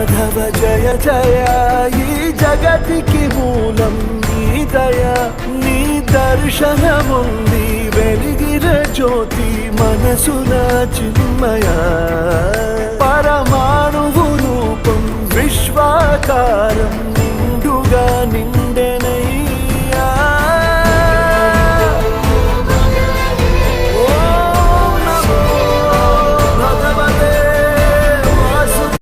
మాధవ జయ జయ ఈ జగతికి మూలం నీ దయ నీ దర్శనముంది వెలిగిన జ్యోతి మనసున చిన్మయ పరమ